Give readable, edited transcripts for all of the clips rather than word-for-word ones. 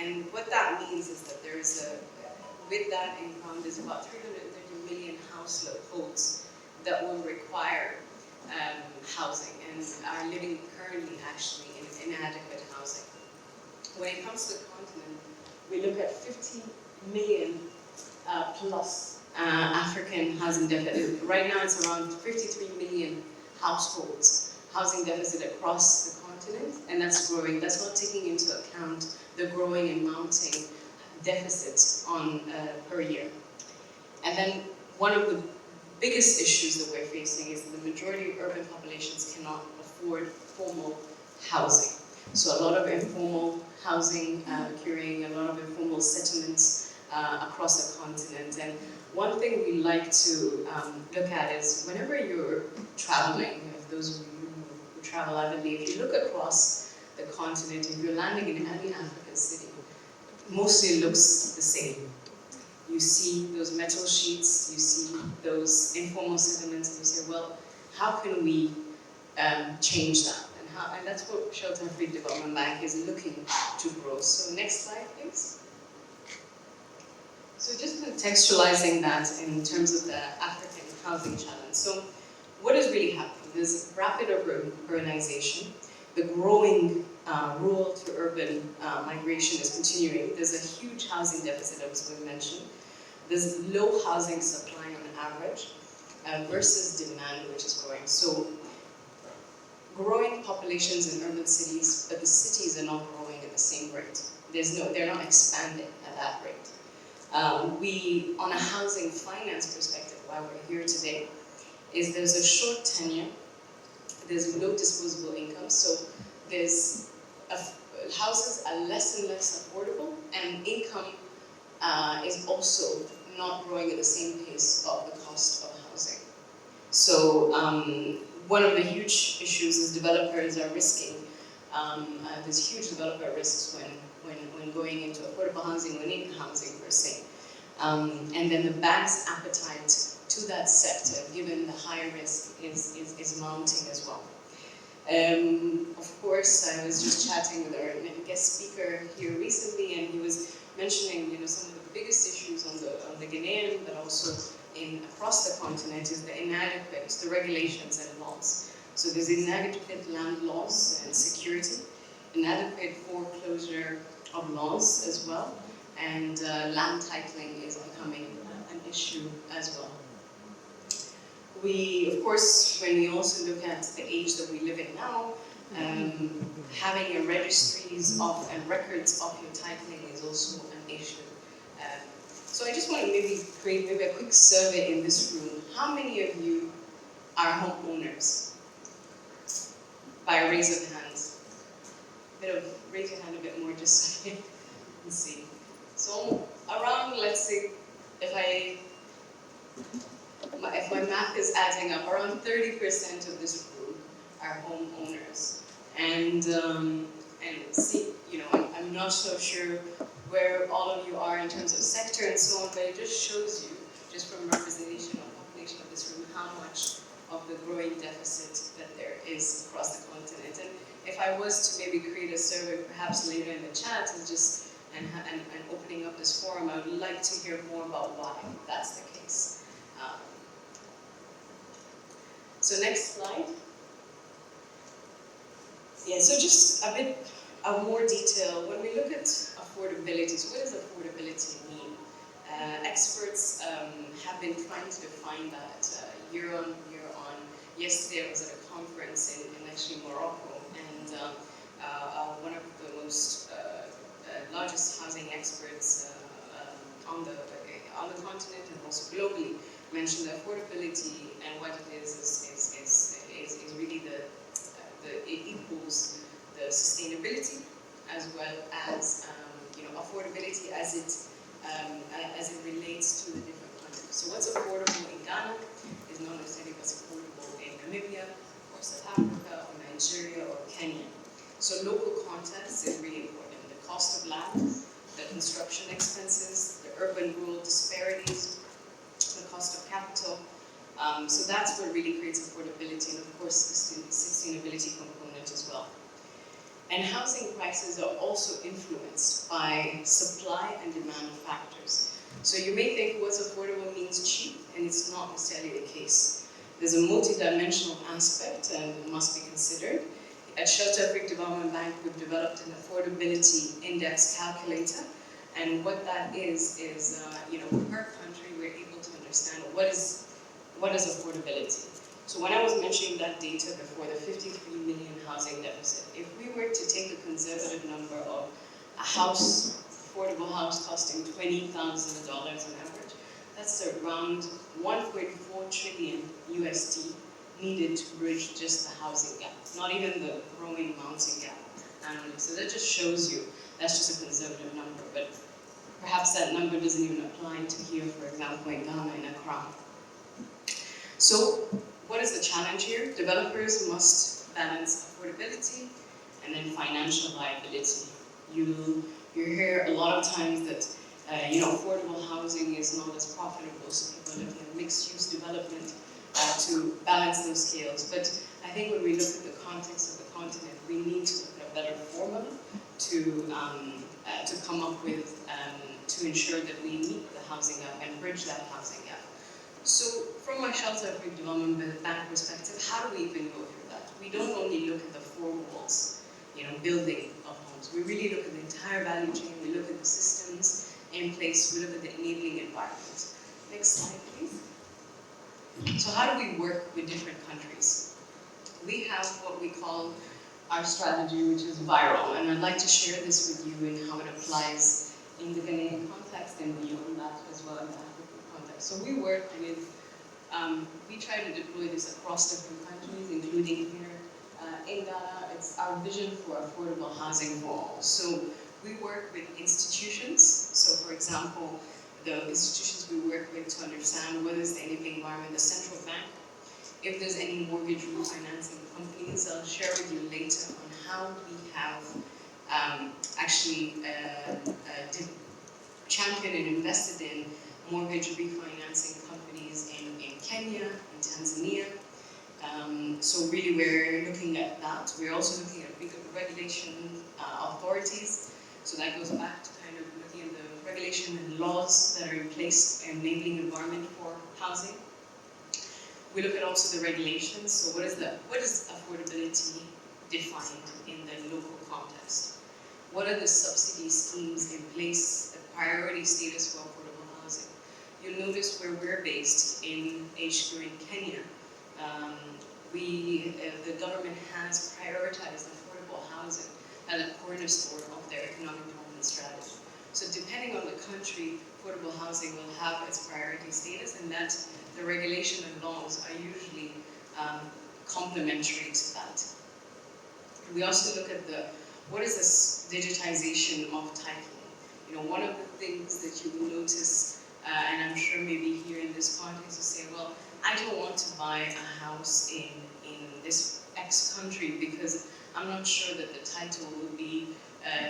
And what that means is that with that income, there's about 330 million households that will require housing and are living currently actually in inadequate housing. When it comes to the continent, we look at 50 million plus African housing deficit. Right now it's around 53 million households housing deficit across the continent, and that's growing. That's not taking into account the growing and mounting deficits on per year. And then one of the biggest issues that we're facing is that the majority of urban populations cannot afford formal housing. So a lot of informal housing occurring, a lot of informal settlements across the continent. And one thing we like to look at is whenever you're traveling, if those of you who travel avidly, if you look across the continent, if you're landing in any African city, mostly it looks the same. You see those metal sheets, you see those informal settlements, and you say, well, how can we change that? And that's what Shelter Afrique Development Bank is looking to grow. So next slide, please. So just contextualizing that in terms of the African housing challenge. So what is really happening? There's rapid urbanization. The growing rural to urban migration is continuing. There's a huge housing deficit, as we mentioned. There's low housing supply on average versus demand, which is growing. So growing populations in urban cities, but the cities are not growing at the same rate. They're not expanding at that rate. On a housing finance perspective, why we're here today, is there's a short tenure, there's low disposable income, so houses are less and less affordable, and income is also not growing at the same pace of the cost of housing. So one of the huge issues is developers are risking, there's huge developer risks when going into affordable housing or need housing per se. And then the bank's appetite to that sector, given the high risk, is mounting as well. Of course, I was just chatting with our guest speaker here recently, and he was mentioning, some of the biggest issues on the Ghanaian, but also across the continent, is the regulations and laws. So there's inadequate land laws and security, inadequate foreclosure of laws as well, and land titling is becoming an issue as well. Of course, when we also look at the age that we live in now, having a registries of and records of your titling is also an issue. So I just want to create a quick survey in this room. How many of you are homeowners? By a raise of hands. Raise your hand a bit more just so I can see. So around, let's say, if my math is adding up, around 30% of this group are homeowners. And see, I'm not so sure where all of you are in terms of sector and so on, but it just shows you, just from representation of population of this room, how much of the growing deficit that there is across the continent. And if I was to maybe create a survey, perhaps later in the chat, and opening up this forum, I would like to hear more about why that's the case. So next slide. Yeah, so just a bit of more detail. When we look at affordability, so what does affordability mean? Experts have been trying to define that year on. Yesterday I was at a conference in actually Morocco, and one of the most largest housing experts on the continent and also globally mentioned that affordability, and what it is really it equals the sustainability as well as affordability as it relates to the different countries. So what's affordable in Ghana is not necessarily what's affordable in Namibia or South Africa or Nigeria or Kenya. So local context is really important. The cost of land, the construction expenses, the urban-rural disparities, the cost of capital. So that's what really creates affordability, and of course the sustainability component as well. And housing prices are also influenced by supply and demand factors. So you may think what's affordable means cheap, and it's not necessarily the case. There's a multidimensional aspect and must be considered. At Afrique Development Bank, we've developed an affordability index calculator, and what that is per country we're able to understand what is affordability. So when I was mentioning that data before, the 53 million housing deficit, if we were to take a conservative number of a house, affordable house costing $20,000 on average, that's around 1.4 trillion USD needed to bridge just the housing gap, not even the growing mounting gap annually. So that just shows you that's just a conservative number, but perhaps that number doesn't even apply to here, for example, in Ghana, in Accra. So what is the challenge here? Developers must balance affordability and then financial viability. You hear a lot of times that affordable housing is not as profitable, so people are looking at mixed-use development to balance those scales. But I think when we look at the context of the continent, we need to look at a better formula to come up with to ensure that we meet the housing gap and bridge that housing gap. So from my Afrique Development Bank perspective, how do we even go through that? We don't only look at the four walls, building of homes. We really look at the entire value chain. We look at the systems in place. We look at the enabling environment. Next slide, please. So how do we work with different countries? We have what we call our strategy, which is viral, and I'd like to share this with you and how it applies in the Ghanaian context and beyond that as well in the African context. So we work with, we try to deploy this across different countries, including here in Ghana. It's our vision for affordable housing for all. So we work with institutions. So for example, the institutions we work with to understand what is the enabling environment, the central bank. If there's any mortgage refinancing companies, I'll share with you later on how we have actually championed and invested in mortgage refinancing companies in Kenya, in Tanzania. So really we're looking at that. We're also looking at regulation authorities. So that goes back to kind of looking at the regulation and laws that are in place, enabling environment for housing. We look at also the regulations. So what is affordability defined in the local context? What are the subsidy schemes in place, the priority status for affordable housing? You'll notice where we're based in HQ in Kenya. The government has prioritized affordable housing as a cornerstone of their economic development strategy. So depending on the country, affordable housing will have its priority status, and that the regulation and laws are usually complementary to that. We also look at what is this digitization of titling? One of the things that you will notice, and I'm sure maybe here in this context you say, well, I don't want to buy a house in this X country because I'm not sure that the title will be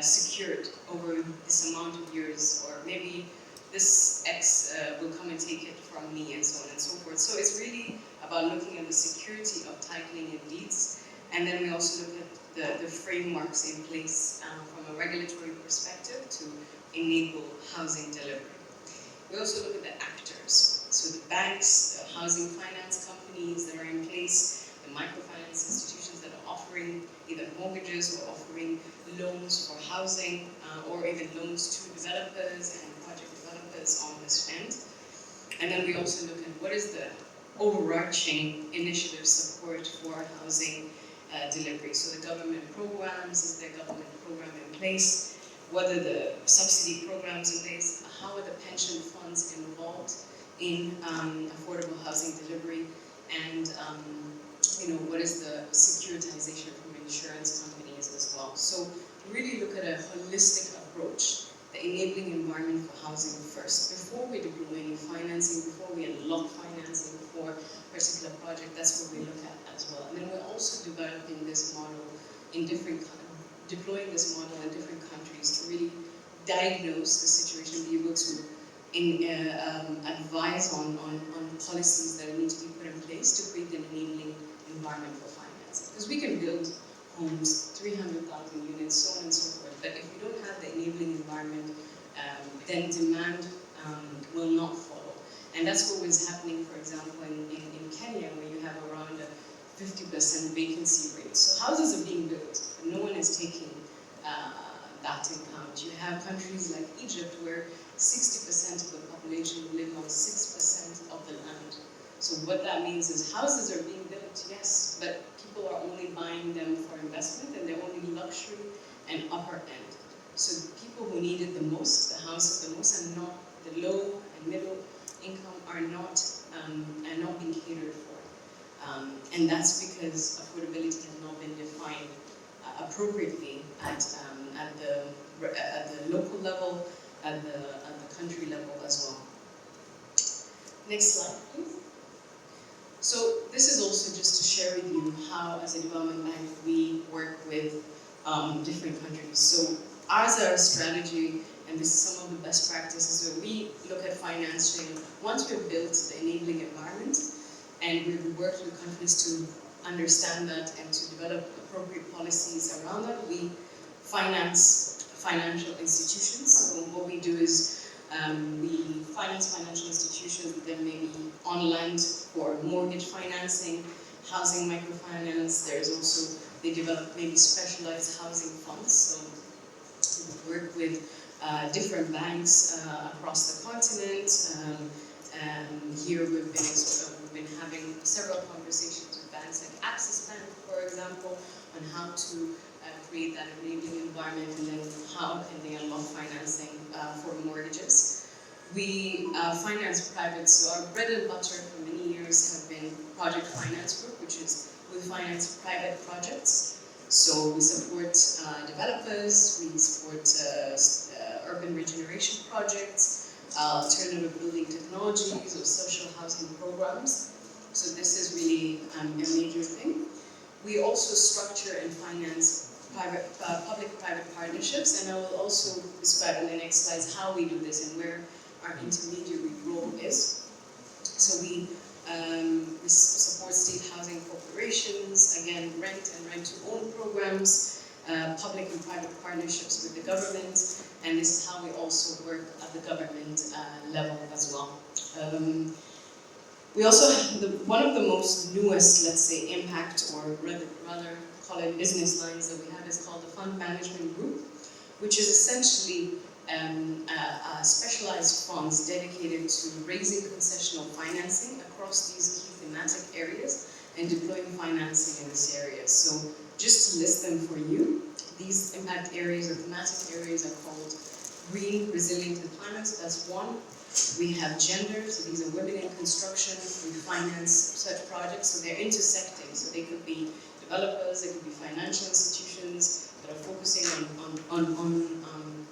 secured over this amount of years, or maybe this X will come and take it from me, and so on and so forth. So it's really about looking at the security of titling and deeds, and then we also look at the frameworks in place from a regulatory perspective to enable housing delivery. We also look at the actors, so the banks, the housing finance companies that are in place, the microfinance institutions that are offering either mortgages or offering loans for housing, or even loans to developers and project developers on this end. And then we also look at what is the overarching initiative support for housing delivery. So the government programs, is there a government program in place? What are the subsidy programs in place? How are the pension funds involved in affordable housing delivery? And what is the securitization from insurance companies as well? So really look at a holistic approach, the enabling environment for housing first. Before we deploy any financing, before we unlock financing for a particular project, that's what we look at as well. And then we're also developing this model in deploying this model in different countries to really diagnose the situation, be able to advise on policies that need to be put in place to create an enabling environment for financing. Because we can build homes, 300,000 units, so on and so forth. But if you don't have the enabling environment, then demand will not follow. And that's what was happening, for example, in Kenya, where you have around a 50% vacancy rate. So houses are being built, but no one is taking that in account. You have countries like Egypt, where 60% of the population live on 6% of the land. So what that means is houses are being built, yes, but people are only buying them for investment, and they're only luxury and upper end. So people who need it the most, the houses the most, and not the low and middle income are not being catered for. And that's because affordability has not been defined appropriately at the local level, at the country level as well. Next slide, please. So this is also just to share with you how, as a development bank, we work with different countries. So as our strategy, and this is some of the best practices, where we look at financing once we've built the enabling environment, and we've worked with countries to understand that and to develop appropriate policies around that. We finance financial institutions. So what we do is we finance financial institutions that may be on land for mortgage financing, housing microfinance. There's also, they develop maybe specialized housing funds. So we work with different banks across the continent. Here we've been having several conversations with banks like Access Bank, for example, on how to create that enabling environment, and then how can they unlock financing for mortgages. We finance private, so our bread and butter for many years have been project finance group, which is we finance private projects. So we support developers, we support urban regeneration projects, alternative building technologies, or social housing programs. So this is really a major thing. We also structure and finance public-private partnerships, and I will also describe in the next slides how we do this and where our intermediary role is. So we support state housing corporations, again, rent and rent-to-own programs, public and private partnerships with the government, and this is how we also work at the government level as well. We also have one of the most newest, let's say, impact, or rather call it business lines that we have, is called the Fund Management Group, which is essentially specialized funds dedicated to raising concessional financing across these key thematic areas and deploying financing in this area. So just to list them for you, these impact areas or thematic areas are called green, resilient, and climate. So that's one. We have gender, so these are women in construction. We finance such projects, so they're intersecting. So they could be developers, they could be financial institutions that are focusing on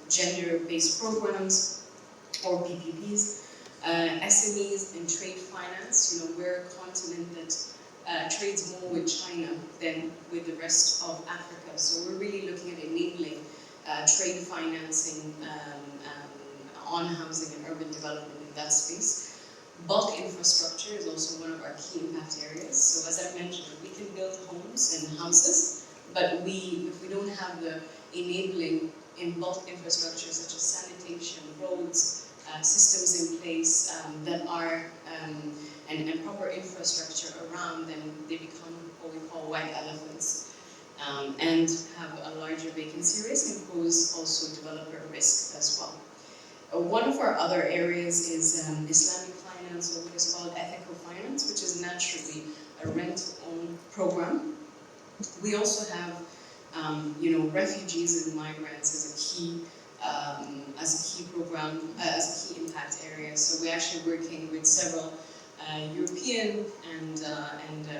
gender-based programs or PPPs. SMEs and trade finance. You know, we're a continent that trades more with China than with the rest of Africa. So we're really looking at enabling trade financing on housing and urban development in that space. Bulk infrastructure is also one of our key impact areas. So as I mentioned, we can build homes and houses, but if we don't have the enabling in bulk infrastructure such as sanitation, roads, systems in place that are and proper infrastructure around, then they become what we call white elephants and have a larger vacancy risk and pose also developer risk as well. One of our other areas is Islamic finance, or what is called ethical finance, which is naturally a rent-to-own program. We also have, refugees and migrants as a key program, as a key impact area. So we're actually working with several European and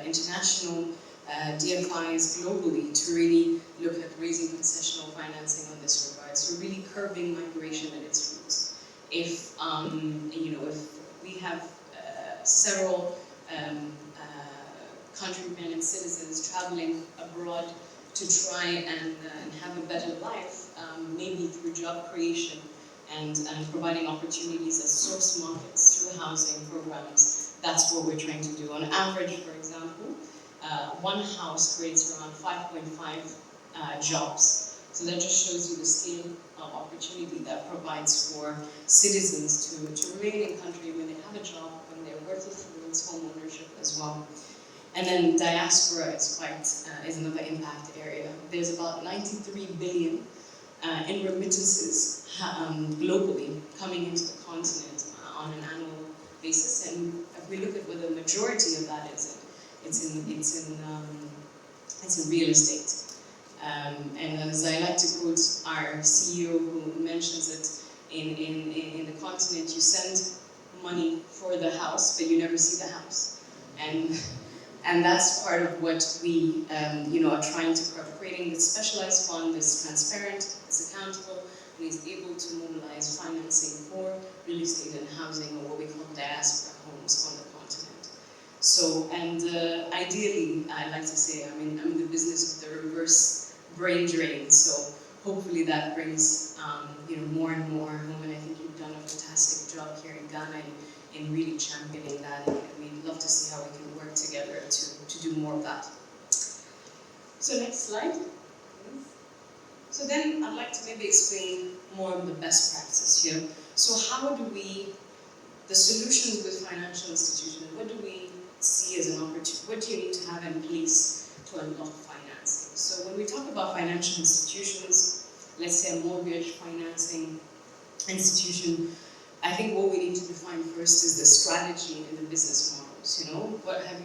international DFIs globally to really look at raising concessional financing on this regard. So really curbing migration at its roots. If we have several countrymen and citizens traveling abroad to try and have a better life, maybe through job creation and providing opportunities as source markets through housing programs, that's what we're trying to do. On average, for example, one house creates around 5.5 jobs. So that just shows you the scale of opportunity that provides for citizens to remain in country when they have a job, when they're working towards home ownership as well. And then diaspora is another impact area. There's about 93 billion in remittances globally coming into the continent on an annual basis. And if we look at what the majority of that is, it's in real estate. And as I like to quote our CEO, who mentions that in the continent you send money for the house, but you never see the house. And that's part of what we are trying to creating this specialized fund that's transparent, it's accountable, and is able to mobilize financing for real estate and housing, or what we call diaspora homes on the continent. So, and ideally, I like to say, I'm in the business of the reverse brain drain, so hopefully that brings more and more home, and I think you've done a fantastic job here in Ghana in really championing that, and we'd love to see how we can work together to do more of that. So next slide. So then I'd like to maybe explain more of the best practice here. So how do the solutions with financial institutions, what do we see as an opportunity? What do you need to have in place to unlock financing? So when we talk about financial institutions, let's say a mortgage financing institution, I think what we need to define first is the strategy and the business models. What have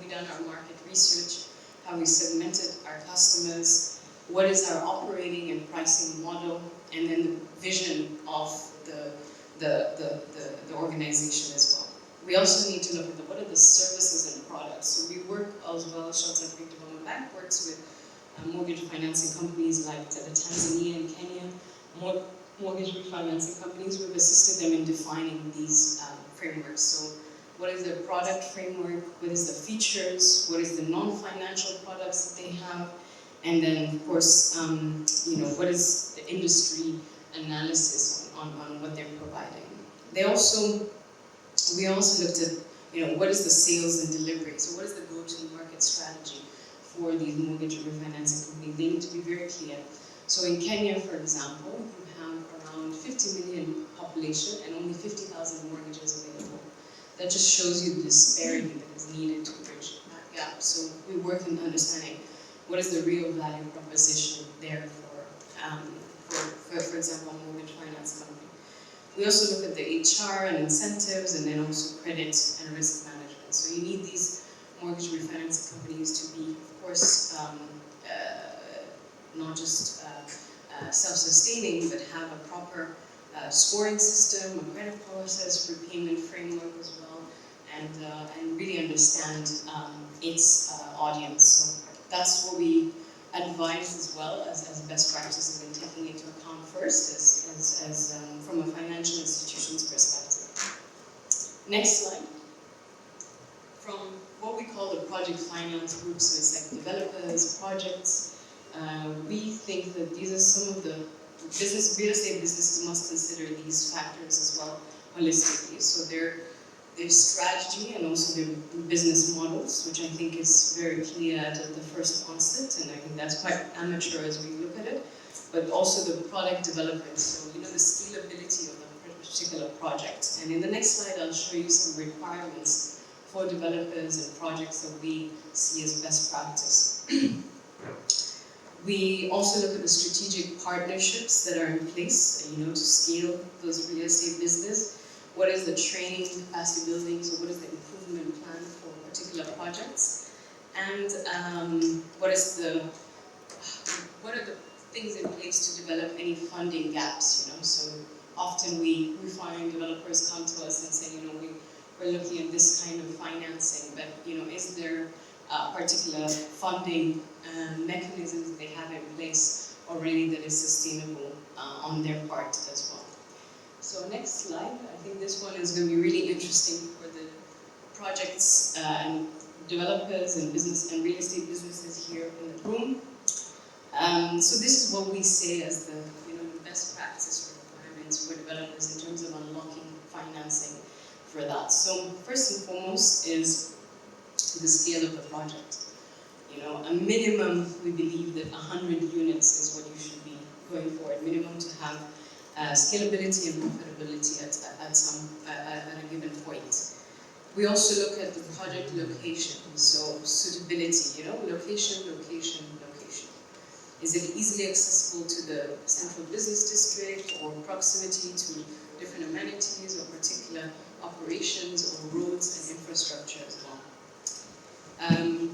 we done our market research? Have we segmented our customers? What is our operating and pricing model? And then the vision of the organization as well. We also need to look at what are the services and products. So we work as well, ShafDB Development Bank works with mortgage financing companies like the Tanzania and Kenya, mortgage refinancing companies. We've assisted them in defining these frameworks. So what is the product framework? What is the features? What is the non-financial products that they have? And then, of course, what is the industry analysis on what they're providing? We also looked at, what is the sales and delivery? So what is the go-to-market strategy for these mortgage refinancing companies? They need to be very clear. So in Kenya, for example, you have around 50 million population and only 50,000 mortgages available. That just shows you the disparity that is needed to bridge that gap. So we work in understanding what is the real value proposition there for example, a mortgage finance company. We also look at the HR and incentives, and then also credit and risk management. So you need these mortgage refinancing companies to be, of course, not just self-sustaining, but have a proper scoring system, a credit process, repayment framework as well, and really understand its audience. So that's what we advise as well as best practices in taking into account first as from a financial institution's perspective. Next slide. From what we call the project finance groups, so it's like developers, projects, we think that these are some of the real estate businesses must consider these factors as well holistically. So their strategy and also their business models, which I think is very clear at the first onset, and I think that's quite amateur as we look at it, but also the product development, so the scalability of the particular project. And in the next slide, I'll show you some requirements for developers and projects that we see as best practice. We also look at the strategic partnerships that are in place, to scale those real estate business. What is the training capacity building? So what is the improvement plan for particular projects? And what are the things in place to develop any funding gaps? So often we find developers come to us and say, we're looking at this kind of financing, but is there particular funding mechanisms that they have in place already that is sustainable on their part as well. So next slide. I think this one is going to be really interesting for the projects and developers and business and real estate businesses here in the room. So this is what we say as the best practice requirements for developers in terms of unlocking financing for that. So first and foremost is the scale of the project. A minimum, we believe that 100 units is what you should be going for, a minimum to have scalability and profitability at a given point. We also look at the project location, so suitability, location, location, location. Is it easily accessible to the central business district, or proximity to different amenities or particular operations or roads and infrastructure as well?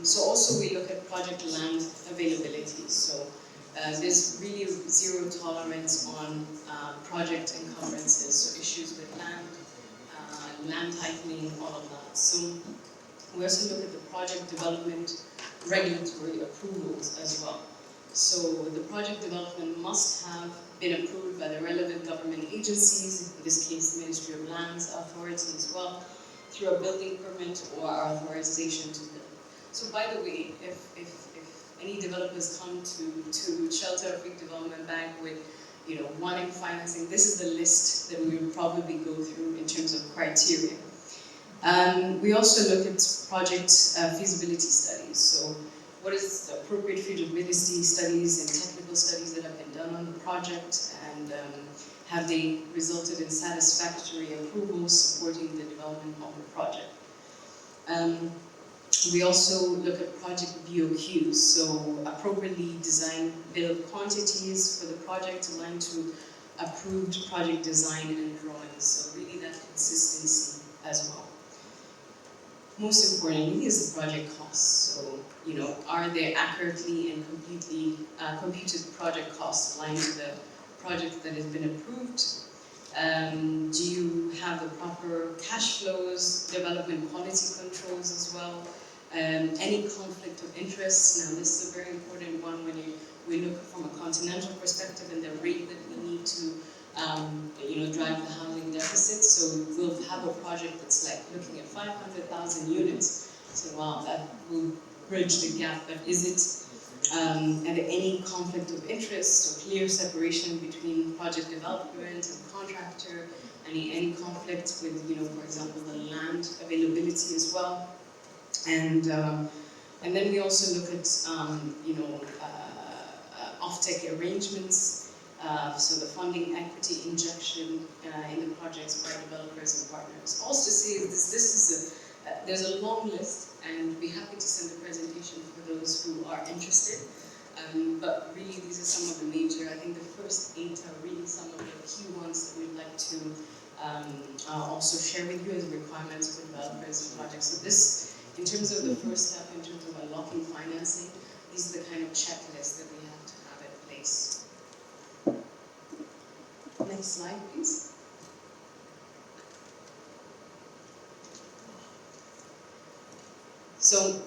So also we look at project land availability. So there's really zero tolerance on project encumbrances, so issues with land titling, all of that. So we also look at the project development regulatory approvals as well. So the project development must have been approved by the relevant government agencies, in this case the Ministry of Lands Authority as well, through a building permit or authorization to build. So by the way, if any developers come to Shelter Afrique Development Bank with wanting financing, this is the list that we will probably go through in terms of criteria. We also look at project feasibility studies. So what is the appropriate feasibility studies and technical studies that have been done on the project, and have they resulted in satisfactory approvals supporting the development of the project? We also look at project BOQs, so appropriately designed build quantities for the project aligned to approved project design and drawings, so really that consistency as well. Most importantly is the project costs. So, are they accurately and completely computed project costs aligned to the project that has been approved? Do you have the proper cash flows, development quality controls as well? Any conflict of interest? Now this is a very important one when we look from a continental perspective and the rate that we need to drive the housing deficit. So we'll have a project that's like looking at 500,000 units. So wow, that will bridge the gap. But is it at any conflict of interest or clear separation between project development and contractor? Any conflict with, for example, the land availability as well? And then we also look at off-take arrangements, so the funding equity injection in the projects by developers and partners. Also to say this is there's a long list, and we'd be happy to send the presentation for those who are interested. But really, these are some of the major. I think the first 8 are really some of the key ones that we'd like to also share with you as requirements for developers and projects. So this, in terms of the first step, in terms of unlocking financing, these are the kind of checklists that we have to have in place. Next slide, please. So,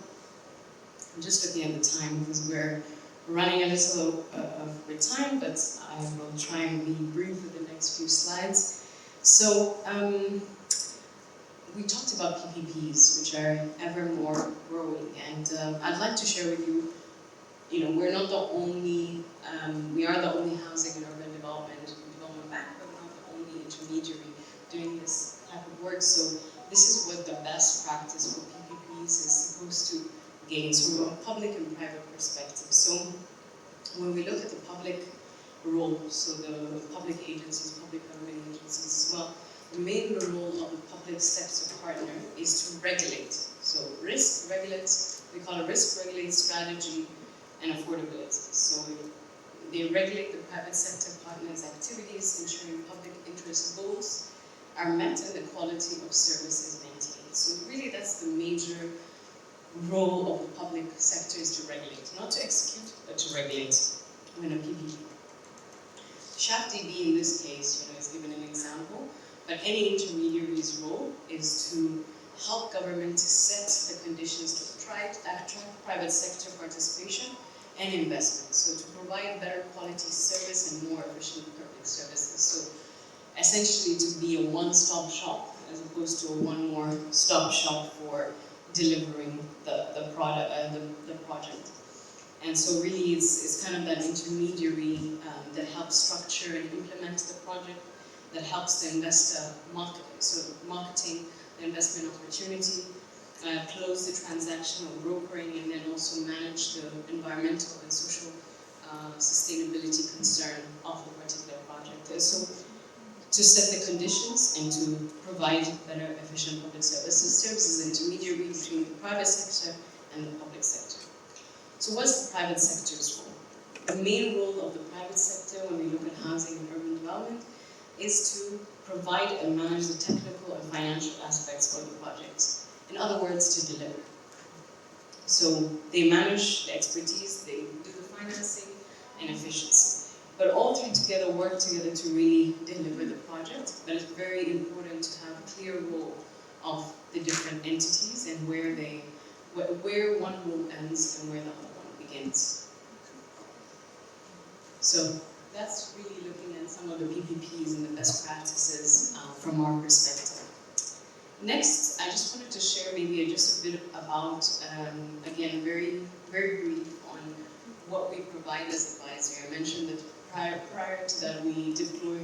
I'm just looking at the time because we're running a little over time, but I will try and be brief with the next few slides. So, we talked about PPPs, which are ever more growing, and I'd like to share with you, we're not the only, we are the only housing and urban development bank, but we're not the only intermediary doing this type of work. So this is what the best practice for PPPs is supposed to gain, so from a public and private perspective. So when we look at the public role, so the public agencies, public government agencies as well, the main role of the public sector partner is to regulate. So risk, regulate, we call it risk, regulate, strategy, and affordability. So they regulate the private sector partners' activities, ensuring public interest goals are met and the quality of service is maintained. So really that's the major role of the public sector, is to regulate, not to execute, but to regulate when a PPP. ShafDB in this case, is given an example. But any intermediary's role is to help government to set the conditions to attract private sector participation and investment. So to provide better quality service and more efficient public services. So essentially to be a one-stop shop as opposed to a one more stop shop for delivering the project. And so really it's kind of that intermediary that helps structure and implement the project, that helps the investor marketing the investment opportunity, close the transactional brokering, and then also manage the environmental and social sustainability concern of a particular project. So to set the conditions and to provide better, efficient public services, serves as an intermediary between the private sector and the public sector. So what's the private sector's role? The main role of the private sector when we look at housing and urban development is to provide and manage the technical and financial aspects of the projects. In other words, to deliver. So they manage the expertise, they do the financing and efficiency. But all three together work together to really deliver the project. But it's very important to have a clear role of the different entities and where one role ends and where the other one begins. So that's really looking at some of the PPPs and the best practices from our perspective. Next, I just wanted to share maybe just a bit about, again, very brief on what we provide as advisory. I mentioned that prior to that, we deploy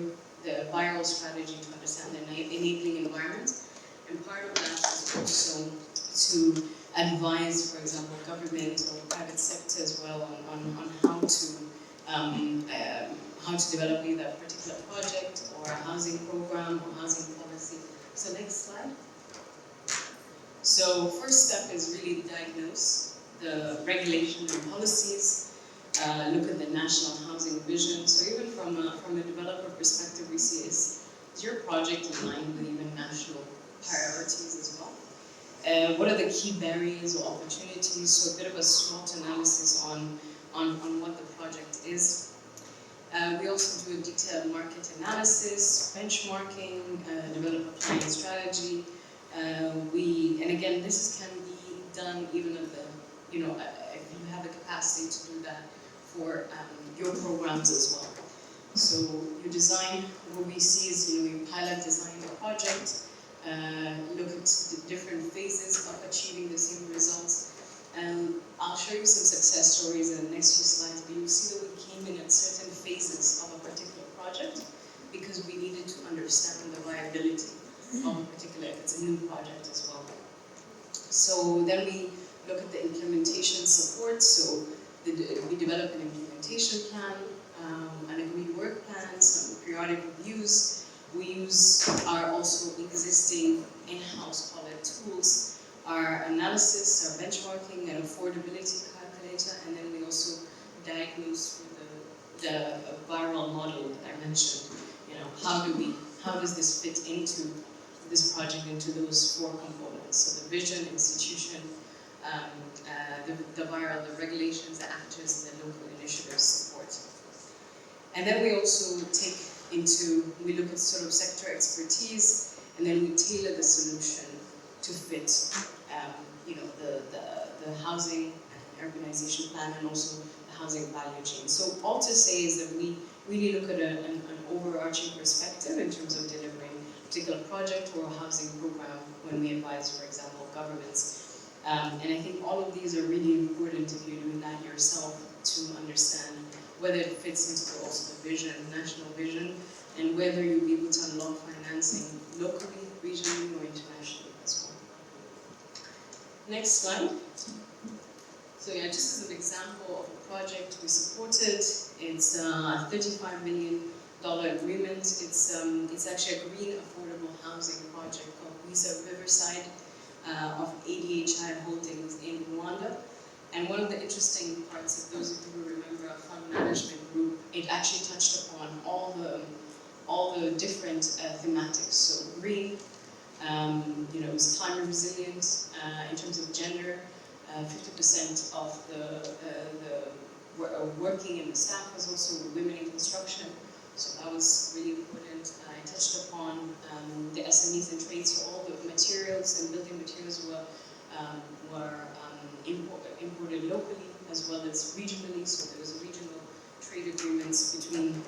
the viral strategy to understand the enabling environment. And part of that is also to advise, for example, government or private sector as well on how to develop either a particular project or a housing program or housing policy. So next slide. So first step is really diagnose the regulation and policies, look at the national housing vision. So even from a developer perspective, we see is your project in line with even national priorities as well? What are the key barriers or opportunities? So a bit of a SWOT analysis on what the project is. We also do a detailed market analysis, benchmarking, develop a planning strategy. And again, this can be done even at the, if you have the capacity to do that for your programs as well. So you design, what we see is, you pilot design the project, look at the different phases of achieving the same results. And I'll show you some success stories in the next few slides, but you'll see that we came in at certain phases of a particular project because we needed to understand the viability of a particular, if it's a new project as well. So then we look at the implementation support. So we develop an implementation plan, an agreed work plan, some periodic reviews. We use our also existing in-house, call it tools, our analysis, our benchmarking, and affordability calculator, and then we also diagnose with the viral model that I mentioned. How does this fit into this project, into those four components? So the vision, institution, the viral, the regulations, the actors, the local initiatives support. And then we also we look at sort of sector expertise, and then we tailor the solution to fit, the housing and urbanization plan, and also the housing value chain. So all to say is that we really look at an overarching perspective in terms of delivering a particular project or a housing program when we advise, for example, governments. And I think all of these are really important if you're doing that yourself to understand whether it fits into also the vision, national vision, and whether you'll be able to unlock financing locally, regionally, or internationally as well. Next slide. So yeah, just as an example of a project we supported, it's a $35 million agreement. It's actually a green affordable housing project called Visa Riverside of ADHI Holdings in Rwanda. And one of the interesting parts, if those of you who remember our fund management group, it actually touched upon all the different thematics. So green, it was climate resilient in terms of gender. 50% of the working in the staff was also women in construction. So that was really important. I touched upon the SMEs and trades, so all the materials and building materials were imported locally as well as regionally. So there was regional trade agreements between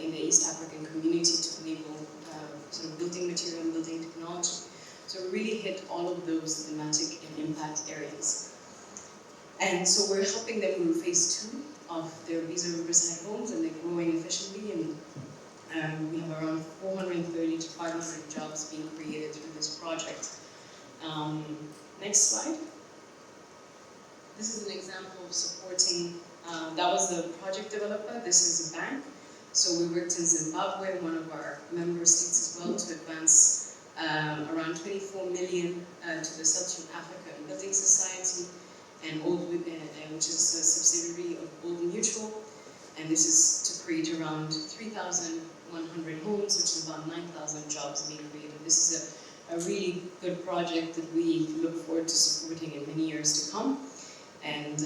in the East African community to enable sort of building material and building technology. So we really hit all of those thematic and impact areas. And so we're helping them move phase 2 of their Visa Riverside homes, and they're growing efficiently, and we have around 430 to 500 jobs being created through this project. Next slide. This is an example of supporting, that was the project developer, this is a bank. So we worked in Zimbabwe, one of our member states as well, to advance around 24 million to the Southern African Building Society, and which is a subsidiary of Old Mutual. And this is to create around 3,100 homes, which is about 9,000 jobs being created. This is a really good project that we look forward to supporting in many years to come. And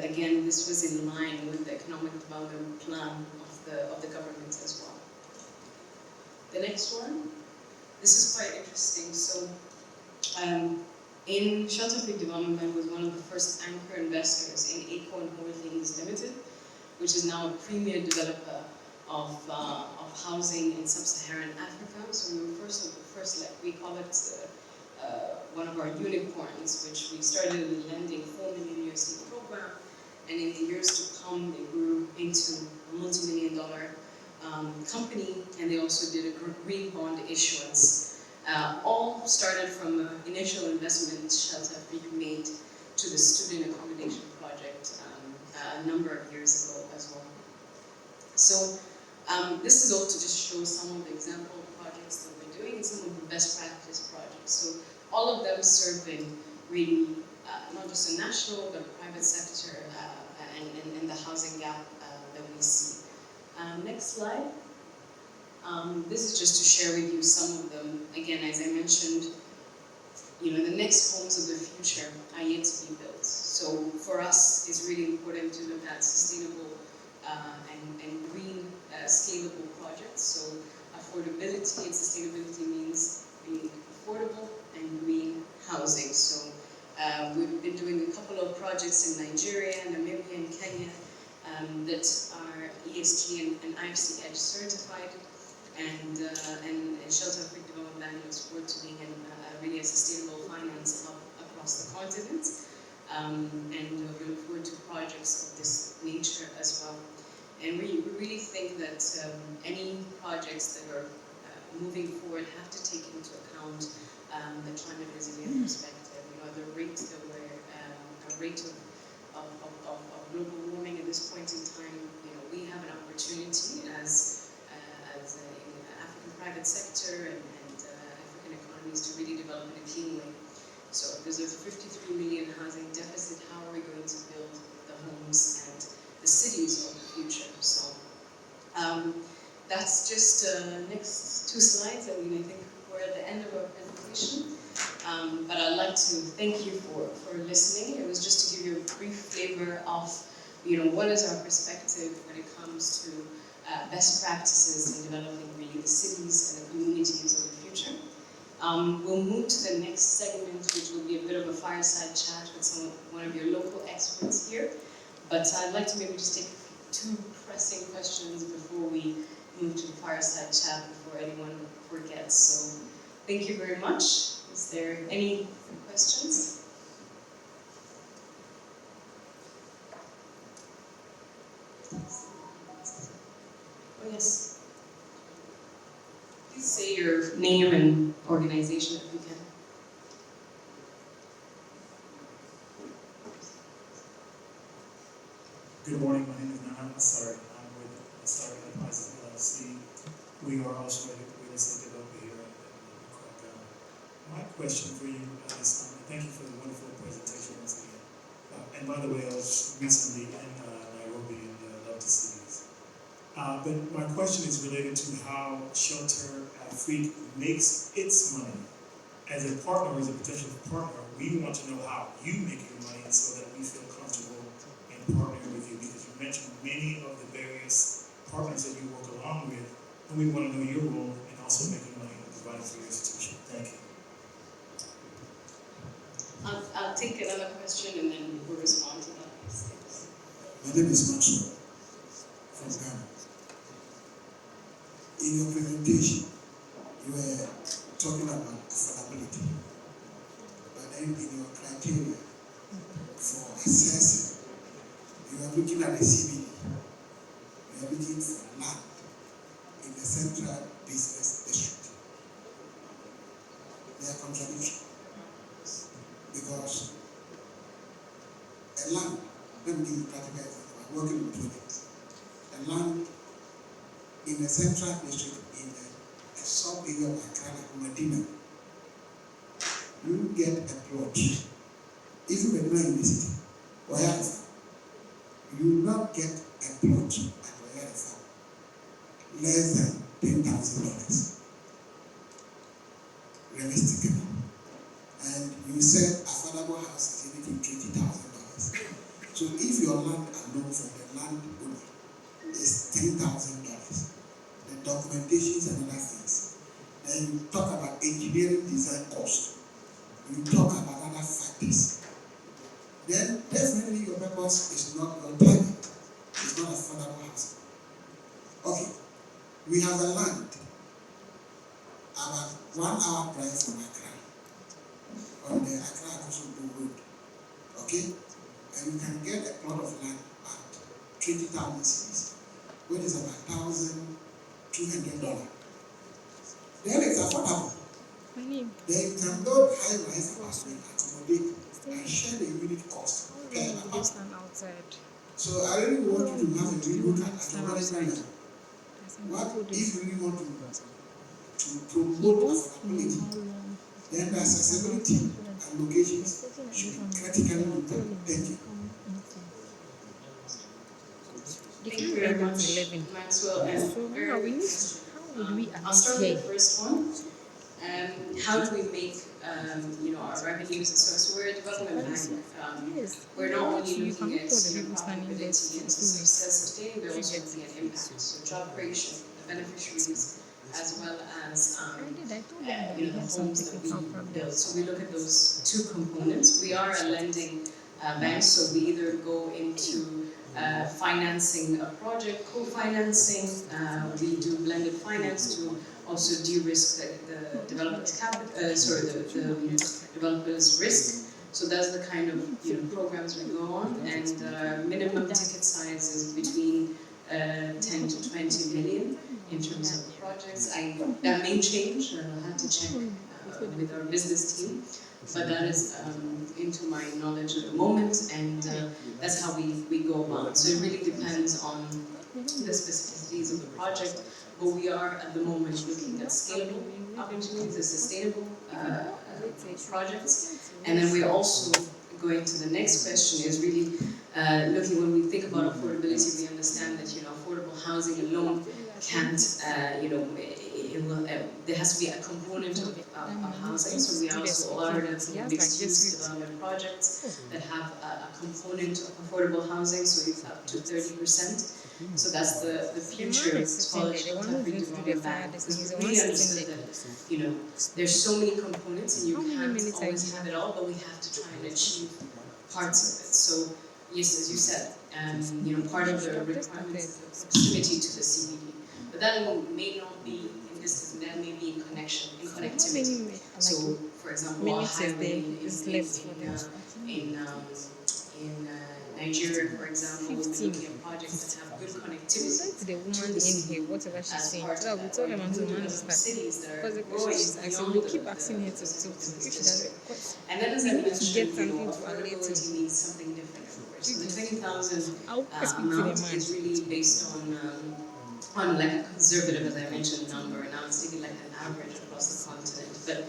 again, this was in line with the economic development plan of the government as well. The next one. This is quite interesting. So, in ShafDB Development was one of the first anchor investors in Acorn Holdings Limited, which is now a premier developer of housing in sub-Saharan Africa. So we were first, like we call it, one of our unicorns, which we started with lending $4 million USD program, and in the years to come, they grew into a multi-million-dollar company, and they also did a green bond issuance. All started from an initial investment ShafDB made to the student accommodation project a number of years ago as well. So this is all to just show some of the example projects that we're doing and some of the best practice projects. So all of them serving really not just a national but a private sector and the housing gap that we see. Next slide. This is just to share with you some of them. Again, as I mentioned, the next homes of the future are yet to be built. So for us, it's really important to look at sustainable and green scalable projects. So affordability and sustainability means being affordable and green housing. So we've been doing a couple of projects in Nigeria, Namibia, and Kenya that are ESG and IFC Edge certified, and ShafDB Development Bank looks forward to being really a sustainable finance hub across the continent. And we look forward to projects of this nature as well. And we really think that any projects that are moving forward have to take into account the climate resilient perspective. The rate that a rate of global warming at this point in time, we have an opportunity as in the African private sector and African economies to really develop in a clean way. So if there's a 53 million housing deficit, how are we going to build the homes and the cities of the future? So that's just next two slides. I think we're at the end of our presentation. But I'd like to thank you for listening. It was just to give you a brief flavor of, what is our perspective when it comes to best practices in developing really the cities and the communities of the future. We'll move to the next segment, which will be a bit of a fireside chat with one of your local experts here. But I'd like to maybe just take two pressing questions before we move to the fireside chat before anyone forgets. So thank you very much. Is there any questions? Oh, yes. Please say your name and organization if you can. Good morning, my name is Nana Asari. I'm with Asari Enterprises LLC. We are also a real estate developer here at Ghana. My question for you is, thank you for the wonderful presentation once again. And by the way, I was recently in Nairobi and loved to see these. But my question is related to how Shelter Afrique makes its money. As a partner, as a potential partner, we want to know how you make your money so that we feel comfortable in partnering with you, because you mentioned many of the various partners that you work along with, and we want to know your role in also making money and providing for your institution. Thank you. I'll take another question and then we'll respond to that. My name is Maxwell from Ghana. In your presentation, you were talking about affordability, but then in your criteria for assessing, you are looking at the CBD, you are looking for land in the central business district. They are contradictory. because a land, let me give you a practical example. I'm working on projects. A land in a central district in a sub-area of Accra, like Medina, you get a plot. If you were not in the city, you will not get a plot at Oyarifa less than $10,000 realistically. And you said affordable house is anything $20,000. So if your land alone from the landowner is $10,000, the documentations and other things, then you talk about engineering design cost, you talk about other factors, then definitely your purpose is not your target, it's not affordable housing. Okay, we have a land about 1 hour drive from Accra on the Accra Road, okay? And you can get a plot of land at 20,000 cedis, which is about $1,200. Then it's affordable. Then you can build high-rise apartment, accommodate, and share the unit cost per apartment. So I really want you to have a real look at it. What if you really want to promote affordability? Then the accessibility and locations should be critically looked at. Thank you. Thank you very much, Maxwell. And How would we I'll start with the first one. How do we make our revenues? So we're a development bank. We're not only looking at profitability and self-sustaining, but also looking at impact. So job creation, the beneficiaries, as well as the homes that we build. So we look at those two components. We are a lending bank, so we either go into financing a project, co-financing. We do blended finance to also de-risk the developer's the developer's risk. So that's the kind of programs we go on, and minimum ticket size is between 10 to 20 million in terms of projects. That may change. I'll have to check with our business team, but that is into my knowledge at the moment, and that's how we go about. So it really depends on the specificities of the project, but we are at the moment looking at scalable opportunities, sustainable projects, and then we're also going to the next question is really looking, when we think about affordability, we understand that affordable housing alone can't there has to be a component of housing. So we also are looking at mixed-use development projects that have a component of affordable housing, so it's up to 30%. So that's the future Scottish Contemporary Development Bank, because we really understood that there's so many components and you can't always have it all, but we have to try and achieve parts of it. So yes, as you said, part of the requirement is the proximity to the CBD, but that may not be in distance, that may be in connectivity. So, for example, a highway in Nigeria, for example, we're looking at projects that have good connectivity the woman in here, whatever she's saying. So we told them to manage cities that are because growing actually we keep asking her to if she doesn't. And then, as I mentioned, get something to relate to. affordability means something different everywhere. So the 20,000 I'll speak to the amount man. is really based on like a conservative, as I mentioned, number, and I was thinking like an average across the continent. But